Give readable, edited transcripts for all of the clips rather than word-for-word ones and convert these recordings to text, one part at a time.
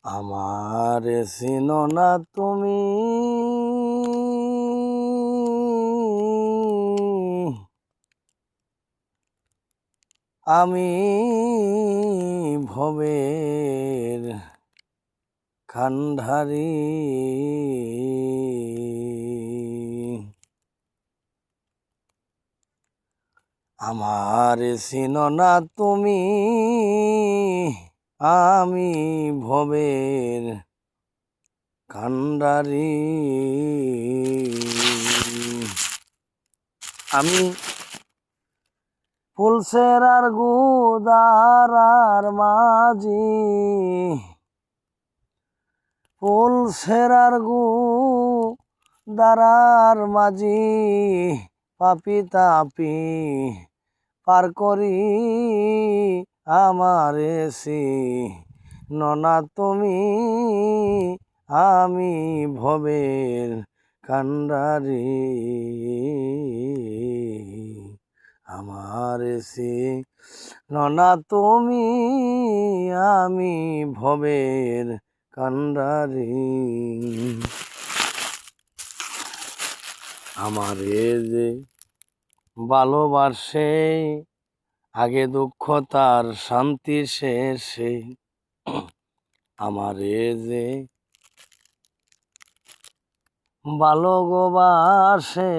আমার চিনো না তুমি, আমি ভবের খান্ডারি। আমার চিনো না তুমি, আমি ভবের কান্ডারি। আমি ফুলসের আর গুদারার মাঝি, ফুলসের আর গুদারার মাঝি, পাপি তাপি পার করি আমারে চিনো তুমি, আমি ভবের কান্ডারি। আমার চিনো তুমি, আমি ভবের কান্ডারি। আমারে যে ভালোবাসে, আগে দুঃখ তার শান্তি শেষে। আমারে যে ভালোবাসে,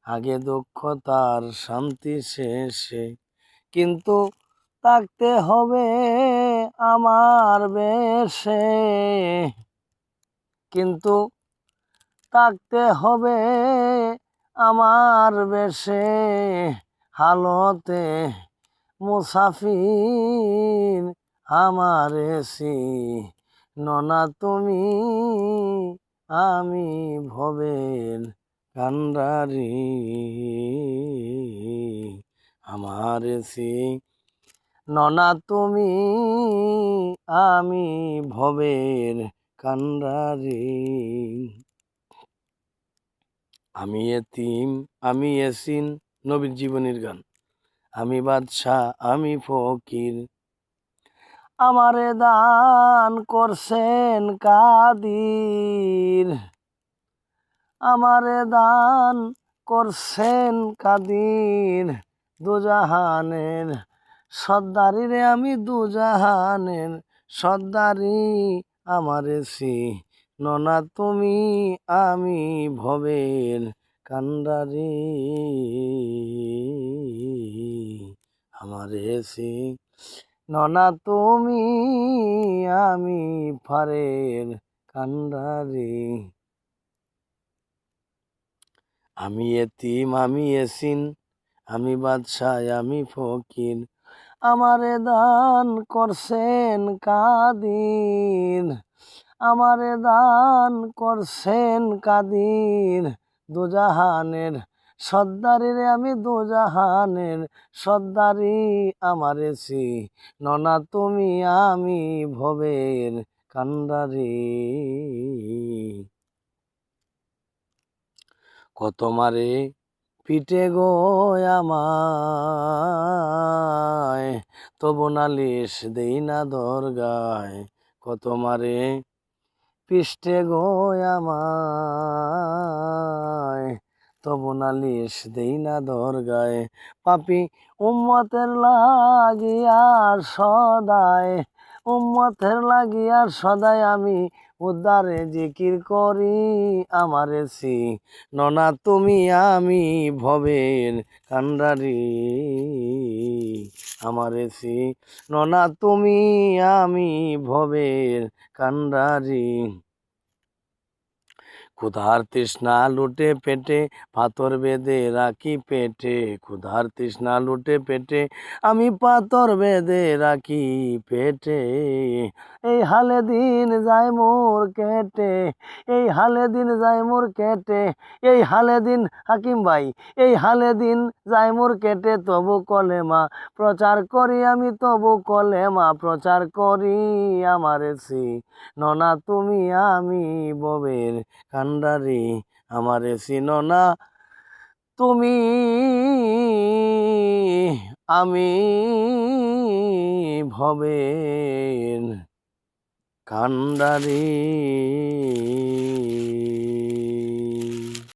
আগে দুঃখ তার শান্তি শেষে। কিন্তু থাকতে হবে আমার বেশে, কিন্তু থাকতে হবে আমার বেশে। হালতে মুসাফির আমারে চিনো তুমি, আমি ভবের কান্ডারি। আমার চিনো তুমি, আমি ভবের কান্ডারি। আমি এতিম, আমি এসিন, নবীর জীবনের গান। আমি বাদশা, আমি ফকির, আমারে দান করছেন কাদির, আমারে দান করছেন কাদির। দুজাহানের সর্দারি রে আমি, দুজাহানের সর্দারি। আমারে চিনো তুমি, আমি ভবের কান্ডারি। আমারে চিনো তুমি, আমি ফারের কান্ডারি। আমি এতিম, আমি এসিন, আমি বাদশাহ, আমি ফকির, আমারে দান করছেন কাদির, আমারে দান করছেন কাদির। দুজাহানের সর্দারি রে আমি, দুজাহানের সর্দারি। আমারে চিনো তুমি, আমি ভবের কান্ডারি। কত মারে পিঠে গো আমায়, তবু নালিশ দেই না দরগায়। কত মারে পিষ্টে গো আমায়, তবু নালিশ দেই না দরগায়। পাপি উম্মতের লাগিয়া সদায়, উম্মতের লাগিয়া সদায় আমি উদ্ধারে জিকির করি। আমারে চিনো তুমি, আমি ভবের কান্ডারি। আমারে চিনো তুমি, আমি ভবের কান্ডারি। ক্ষুধার তৃষ্ণা লুটে পেটে, পাথর বেঁধে রাখি পেটে। ক্ষুধার তৃষ্ণা লুটে পেটে, আমি পাথর বেঁধে রাখি পেটে। এই হালে দিন যায় মোর কেটে, এই হালে দিন যায় মোর কেটে। এই হালে দিন হাকিম ভাই, এই হালে দিন যায় মোর কেটে। তবু কলেমা প্রচার করি আমি, তবু কলেমা প্রচার করি। আমারে চিনো তুমি, আমি ভবের কান্ডারি। আমারে চিনো তুমি, আমি হবেন কান্ডারি